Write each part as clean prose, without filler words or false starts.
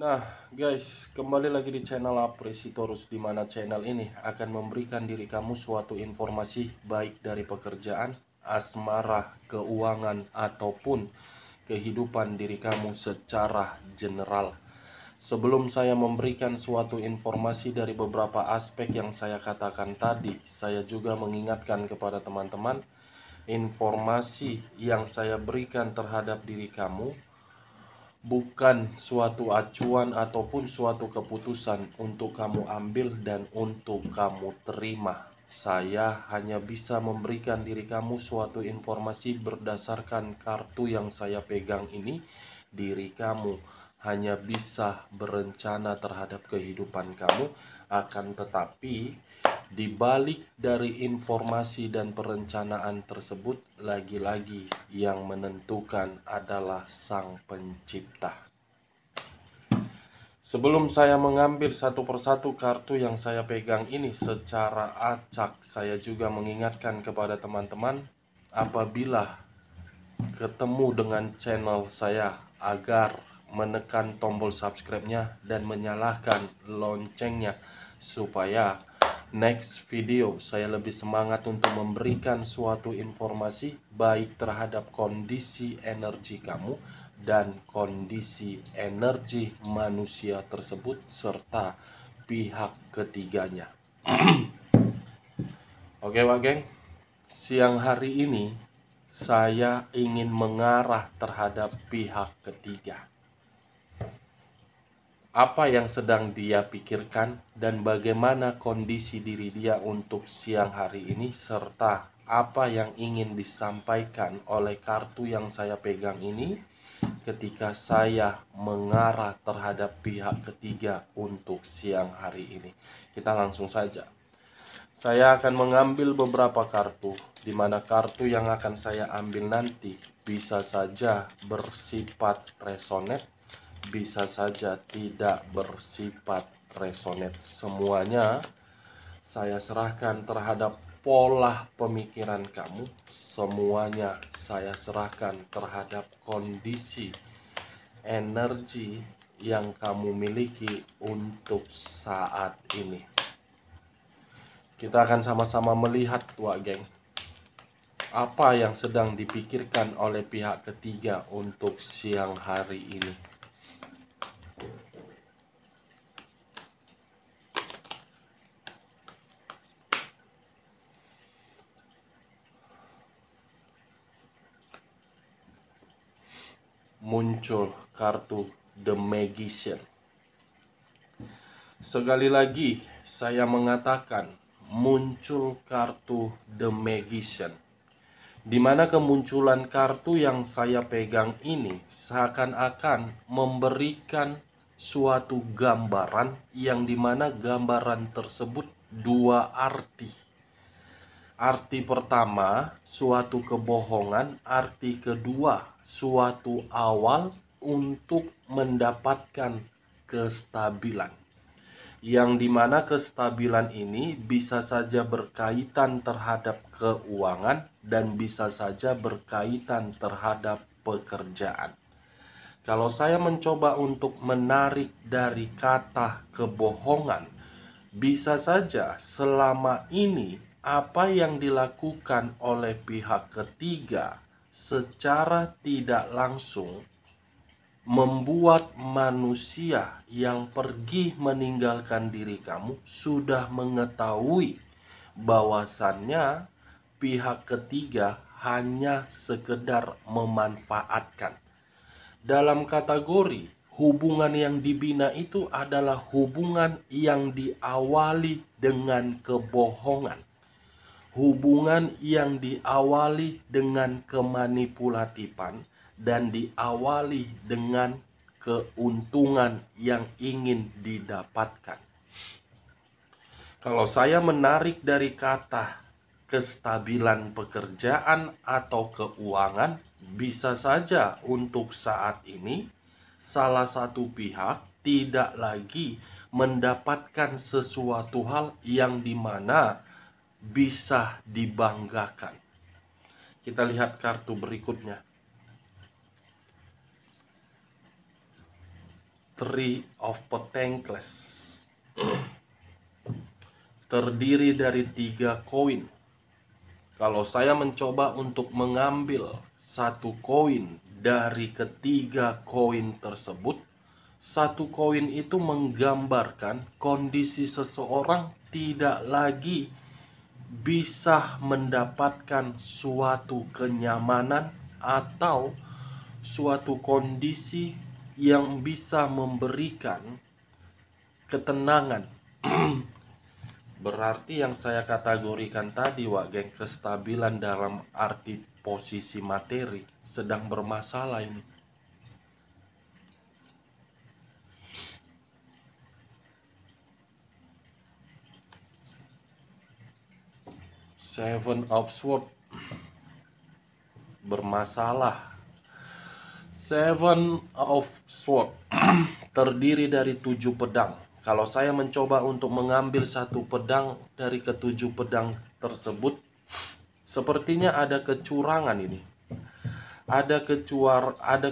Nah, guys, kembali lagi di channel Apresitorus, di mana channel ini akan memberikan diri kamu suatu informasi baik dari pekerjaan, asmara, keuangan, ataupun kehidupan diri kamu secara general. Sebelum saya memberikan suatu informasi dari beberapa aspek yang saya katakan tadi, saya juga mengingatkan kepada teman-teman, informasi yang saya berikan terhadap diri kamu bukan suatu acuan ataupun suatu keputusan untuk kamu ambil dan untuk kamu terima. Saya hanya bisa memberikan diri kamu suatu informasi berdasarkan kartu yang saya pegang ini. Diri kamu hanya bisa berencana terhadap kehidupan kamu, akan tetapi di balik dari informasi dan perencanaan tersebut, lagi-lagi yang menentukan adalah Sang Pencipta. Sebelum saya mengambil satu persatu kartu yang saya pegang ini secara acak, saya juga mengingatkan kepada teman-teman, apabila ketemu dengan channel saya, agar menekan tombol subscribe-nya dan menyalakan loncengnya, supaya next video saya lebih semangat untuk memberikan suatu informasi baik terhadap kondisi energi kamu dan kondisi energi manusia tersebut serta pihak ketiganya. Oke Pak Geng, siang hari ini saya ingin mengarah terhadap pihak ketiga. Apa yang sedang dia pikirkan dan bagaimana kondisi diri dia untuk siang hari ini, serta apa yang ingin disampaikan oleh kartu yang saya pegang ini ketika saya mengarah terhadap pihak ketiga untuk siang hari ini. Kita langsung saja. Saya akan mengambil beberapa kartu, di mana kartu yang akan saya ambil nanti bisa saja bersifat resonate, bisa saja tidak bersifat resonate. Semuanya saya serahkan terhadap pola pemikiran kamu. Semuanya saya serahkan terhadap kondisi energi yang kamu miliki untuk saat ini. Kita akan sama-sama melihat, Wak Geng, apa yang sedang dipikirkan oleh pihak ketiga untuk siang hari ini. Muncul kartu The Magician. Sekali lagi saya mengatakan, muncul kartu The Magician, di mana kemunculan kartu yang saya pegang ini seakan-akan memberikan suatu gambaran yang dimana gambaran tersebut dua arti. Arti pertama, suatu kebohongan. Arti kedua, suatu awal untuk mendapatkan kestabilan. Yang dimana kestabilan ini bisa saja berkaitan terhadap keuangan dan bisa saja berkaitan terhadap pekerjaan. Kalau saya mencoba untuk menarik dari kata kebohongan, bisa saja selama ini apa yang dilakukan oleh pihak ketiga secara tidak langsung membuat manusia yang pergi meninggalkan diri kamu sudah mengetahui bahwasannya pihak ketiga hanya sekedar memanfaatkan. Dalam kategori hubungan yang dibina itu adalah hubungan yang diawali dengan kebohongan, hubungan yang diawali dengan kemanipulatifan, dan diawali dengan keuntungan yang ingin didapatkan. Kalau saya menarik dari kata kestabilan pekerjaan atau keuangan, bisa saja untuk saat ini salah satu pihak tidak lagi mendapatkan sesuatu hal yang dimana bisa dibanggakan. Kita lihat kartu berikutnya. Three of Pentacles. Terdiri dari 3 koin. Kalau saya mencoba untuk mengambil satu koin dari ketiga koin tersebut, satu koin itu menggambarkan kondisi seseorang tidak lagi bisa mendapatkan suatu kenyamanan atau suatu kondisi yang bisa memberikan ketenangan. Berarti yang saya kategorikan tadi, Wak geng, kestabilan dalam arti posisi materi sedang bermasalah ini. Seven of Swords bermasalah. Seven of Swords terdiri dari 7 pedang. Kalau saya mencoba untuk mengambil satu pedang dari ketujuh pedang tersebut, sepertinya ada kecurangan ini. Ada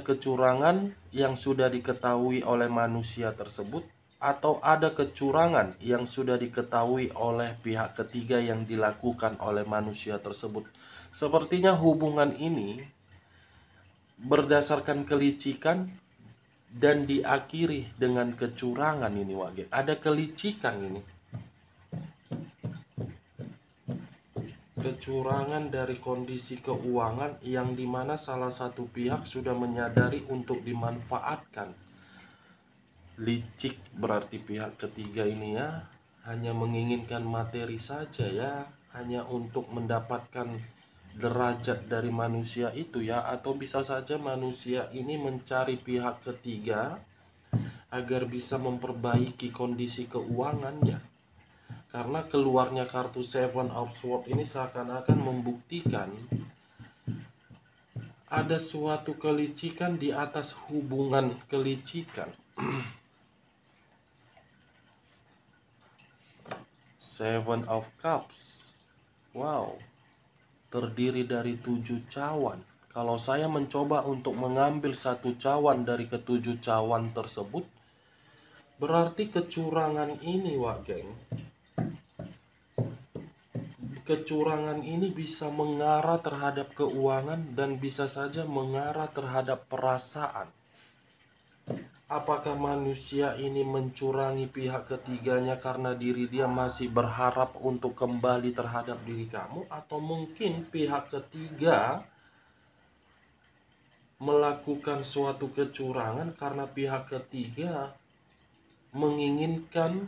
kecurangan yang sudah diketahui oleh manusia tersebut, atau ada kecurangan yang sudah diketahui oleh pihak ketiga yang dilakukan oleh manusia tersebut. Sepertinya hubungan ini berdasarkan kelicikan dan diakhiri dengan kecurangan ini, Wage. Ada kelicikan ini. Kecurangan dari kondisi keuangan yang dimana salah satu pihak sudah menyadari untuk dimanfaatkan. Licik berarti pihak ketiga ini ya, hanya menginginkan materi saja ya, hanya untuk mendapatkan derajat dari manusia itu ya, atau bisa saja manusia ini mencari pihak ketiga agar bisa memperbaiki kondisi keuangannya. Karena keluarnya kartu Seven of Swords ini seakan-akan membuktikan ada suatu kelicikan di atas hubungan kelicikan. Seven of Cups. Wow. Terdiri dari 7 cawan. Kalau saya mencoba untuk mengambil satu cawan dari ketujuh cawan tersebut, berarti kecurangan ini, Wak geng, kecurangan ini bisa mengarah terhadap keuangan dan bisa saja mengarah terhadap perasaan. Apakah manusia ini mencurangi pihak ketiganya karena diri dia masih berharap untuk kembali terhadap diri kamu, atau mungkin pihak ketiga melakukan suatu kecurangan karena pihak ketiga menginginkan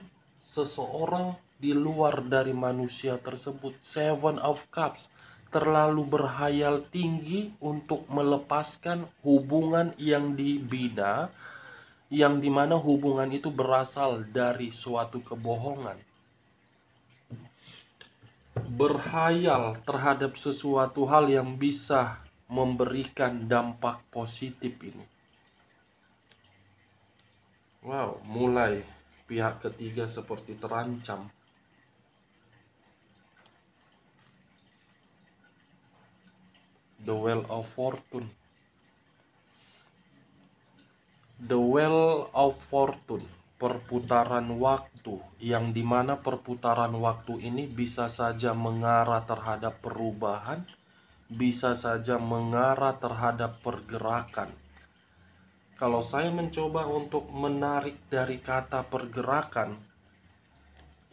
seseorang di luar dari manusia tersebut. Seven of Cups terlalu berhayal tinggi untuk melepaskan hubungan yang dibina, yang dimana hubungan itu berasal dari suatu kebohongan. Berhayal terhadap sesuatu hal yang bisa memberikan dampak positif ini. Wow, mulai pihak ketiga seperti terancam. The Wheel of Fortune. The Wheel of Fortune, perputaran waktu, yang dimana perputaran waktu ini bisa saja mengarah terhadap perubahan, bisa saja mengarah terhadap pergerakan. Kalau saya mencoba untuk menarik dari kata pergerakan,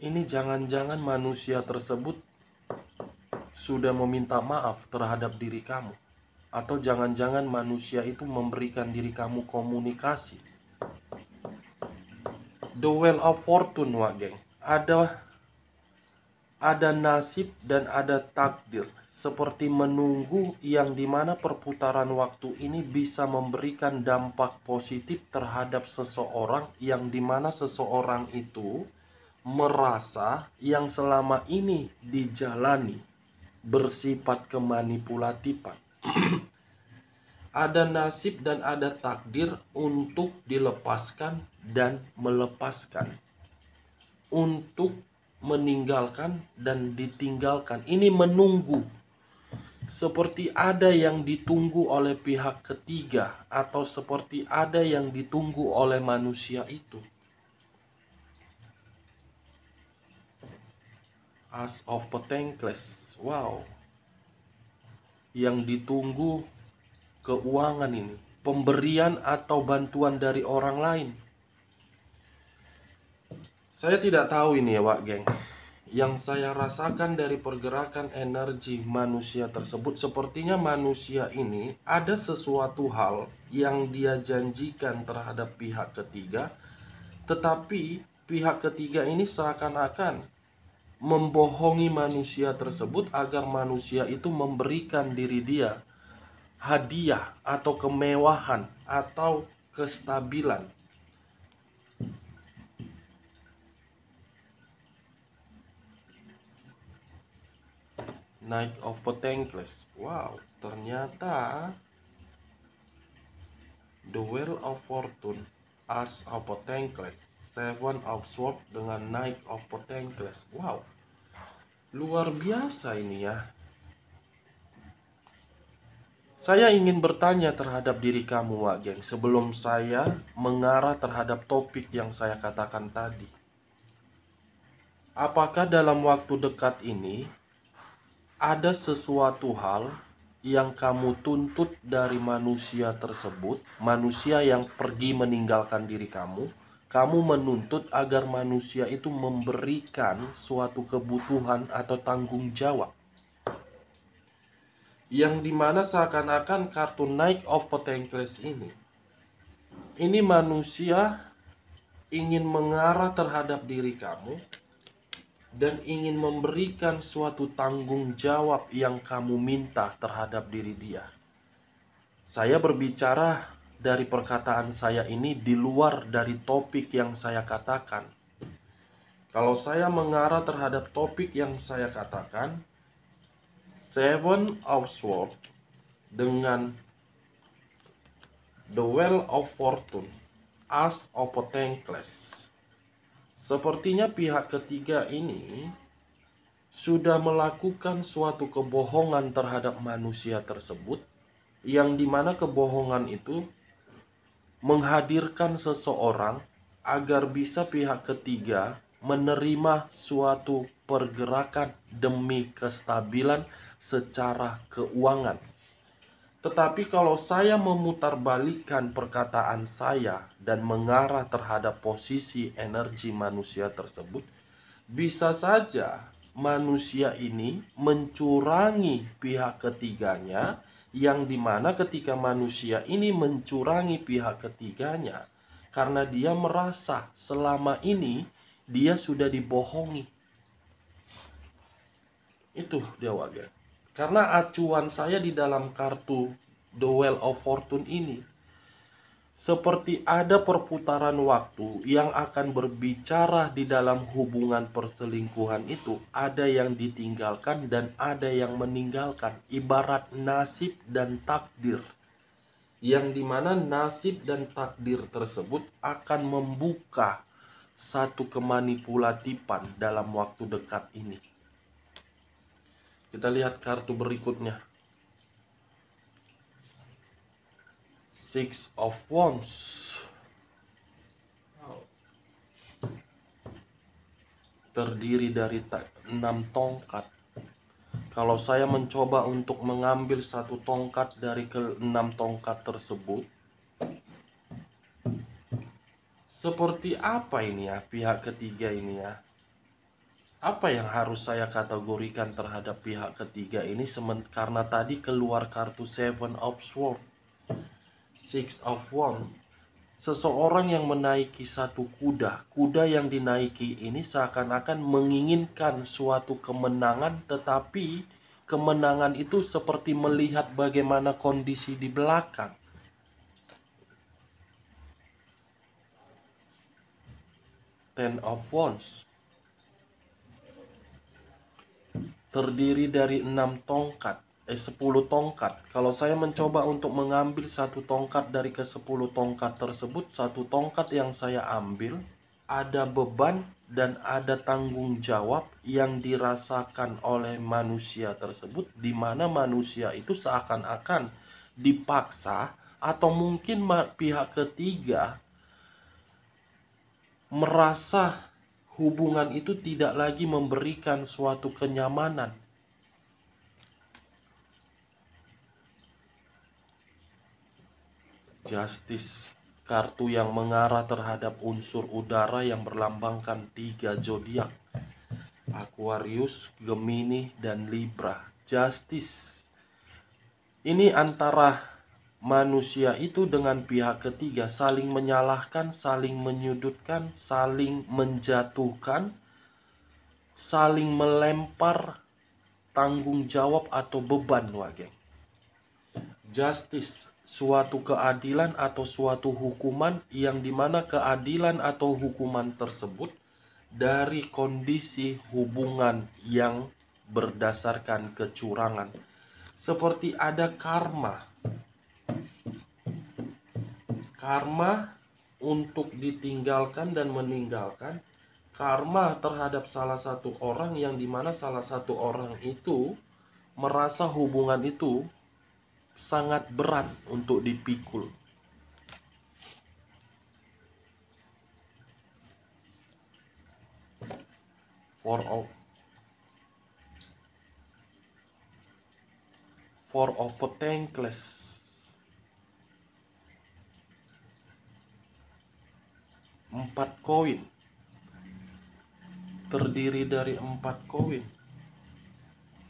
ini jangan-jangan manusia tersebut sudah meminta maaf terhadap diri kamu. Atau jangan-jangan manusia itu memberikan diri kamu komunikasi. The Wheel of Fortune, Wak geng. Ada nasib dan ada takdir. Seperti menunggu, yang dimana perputaran waktu ini bisa memberikan dampak positif terhadap seseorang, yang dimana seseorang itu merasa yang selama ini dijalani bersifat kemanipulatifan. Ada nasib dan ada takdir untuk dilepaskan dan melepaskan, untuk meninggalkan dan ditinggalkan. Ini menunggu. seperti ada yang ditunggu oleh pihak ketiga, atau seperti ada yang ditunggu oleh manusia itu. As of Pentacles. Wow. Yang ditunggu keuangan ini, pemberian atau bantuan dari orang lain. Saya tidak tahu ini ya Wak Geng. Yang saya rasakan dari pergerakan energi manusia tersebut, sepertinya manusia ini ada sesuatu hal yang dia janjikan terhadap pihak ketiga, tetapi pihak ketiga ini seakan-akan membohongi manusia tersebut agar manusia itu memberikan diri dia hadiah atau kemewahan atau kestabilan. Knight of Pentacles. Wow, ternyata The Wheel of Fortune, As of Pentacles, Seven of Swords dengan Knight of Pentacles. Wow, luar biasa ini ya. Saya ingin bertanya terhadap diri kamu, Wak Geng, sebelum saya mengarah terhadap topik yang saya katakan tadi. Apakah dalam waktu dekat ini ada sesuatu hal yang kamu tuntut dari manusia tersebut, manusia yang pergi meninggalkan diri kamu menuntut agar manusia itu memberikan suatu kebutuhan atau tanggung jawab. Yang dimana seakan-akan kartu Knight of Pentacles ini manusia ingin mengarah terhadap diri kamu dan ingin memberikan suatu tanggung jawab yang kamu minta terhadap diri dia. Saya berbicara dari perkataan saya ini di luar dari topik yang saya katakan. Kalau saya mengarah terhadap topik yang saya katakan, Seven of Swords dengan The Wheel of Fortune, As of Pentacles. Sepertinya pihak ketiga ini sudah melakukan suatu kebohongan terhadap manusia tersebut, yang dimana kebohongan itu menghadirkan seseorang agar bisa pihak ketiga menerima suatu pergerakan demi kestabilan secara keuangan. Tetapi kalau saya memutarbalikkan perkataan saya dan mengarah terhadap posisi energi manusia tersebut, bisa saja manusia ini mencurangi pihak ketiganya, yang dimana ketika manusia ini mencurangi pihak ketiganya, karena dia merasa selama ini dia sudah dibohongi. Itu dia Wagen. Karena acuan saya di dalam kartu The Wheel of Fortune ini, seperti ada perputaran waktu yang akan berbicara di dalam hubungan perselingkuhan itu. Ada yang ditinggalkan dan ada yang meninggalkan. Ibarat nasib dan takdir. Yang dimana nasib dan takdir tersebut akan membuka satu kemanipulatifan dalam waktu dekat ini. Kita lihat kartu berikutnya. Six of Wands. Terdiri dari 6 tongkat. Kalau saya mencoba untuk mengambil satu tongkat dari ke-6 tongkat tersebut, seperti apa ini ya pihak ketiga ini ya? Apa yang harus saya kategorikan terhadap pihak ketiga ini, karena tadi keluar kartu Seven of Swords, Six of Wands. Seseorang yang menaiki satu kuda yang dinaiki ini seakan-akan menginginkan suatu kemenangan, tetapi kemenangan itu seperti melihat bagaimana kondisi di belakang. Ten of Wands. Terdiri dari 10 tongkat. Kalau saya mencoba untuk mengambil satu tongkat dari ke-10 tongkat tersebut, satu tongkat yang saya ambil ada beban dan ada tanggung jawab yang dirasakan oleh manusia tersebut, di mana manusia itu seakan-akan dipaksa atau mungkin pihak ketiga merasa hubungan itu tidak lagi memberikan suatu kenyamanan. Justice, kartu yang mengarah terhadap unsur udara yang berlambangkan 3 zodiak, Aquarius, Gemini, dan Libra. Justice. Ini antara manusia itu dengan pihak ketiga saling menyalahkan, saling menyudutkan, saling menjatuhkan, saling melempar tanggung jawab atau beban, wage. Justice, suatu keadilan atau suatu hukuman yang dimana keadilan atau hukuman tersebut dari kondisi hubungan yang berdasarkan kecurangan. Seperti ada karma. Karma untuk ditinggalkan dan meninggalkan. Karma terhadap salah satu orang yang dimana salah satu orang itu merasa hubungan itu sangat berat untuk dipikul. Four of Pentacles. Empat koin. Terdiri dari 4 koin.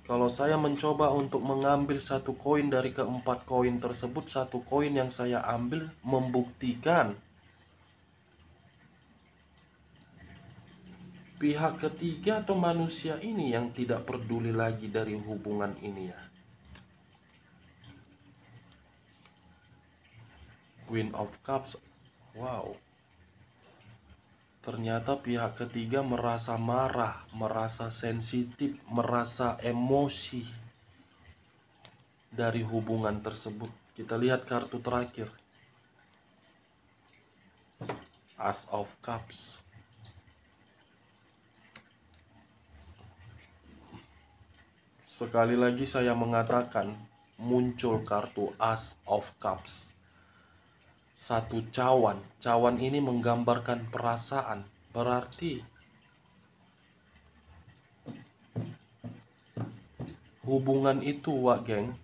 Kalau saya mencoba untuk mengambil satu koin dari keempat koin tersebut, satu koin yang saya ambil membuktikan pihak ketiga atau manusia ini yang tidak peduli lagi dari hubungan ini ya. Queen of Cups. Wow. Ternyata pihak ketiga merasa marah, merasa sensitif, merasa emosi dari hubungan tersebut. Kita lihat kartu terakhir. Ace of Cups. Sekali lagi saya mengatakan, muncul kartu Ace of Cups. Satu cawan. Cawan ini menggambarkan perasaan. Berarti hubungan itu, wak geng,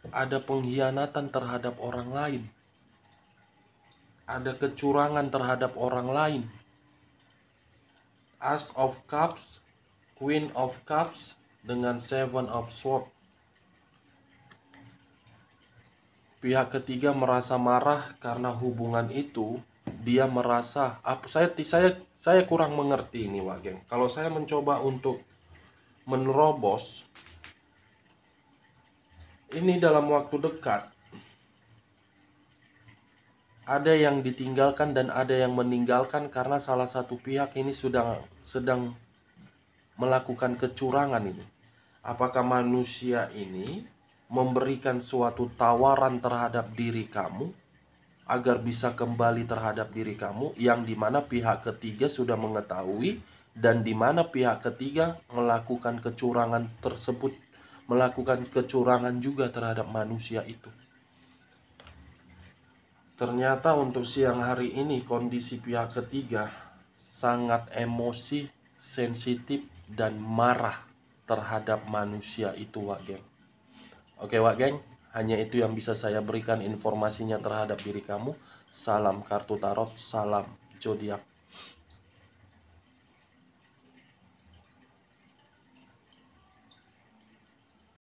ada pengkhianatan terhadap orang lain. Ada kecurangan terhadap orang lain. Ace of Cups, Queen of Cups, dengan Seven of Swords. Pihak ketiga merasa marah karena hubungan itu. Dia merasa, saya kurang mengerti ini, wak geng. Kalau saya mencoba untuk menerobos, ini dalam waktu dekat ada yang ditinggalkan dan ada yang meninggalkan karena salah satu pihak ini sedang melakukan kecurangan ini. Apakah manusia ini memberikan suatu tawaran terhadap diri kamu agar bisa kembali terhadap diri kamu, yang dimana pihak ketiga sudah mengetahui dan dimana pihak ketiga melakukan kecurangan tersebut, melakukan kecurangan juga terhadap manusia itu. Ternyata untuk siang hari ini kondisi pihak ketiga sangat emosi, sensitif, dan marah terhadap manusia itu, wak geng. Oke, wak geng, hanya itu yang bisa saya berikan informasinya terhadap diri kamu. Salam kartu tarot, salam zodiak.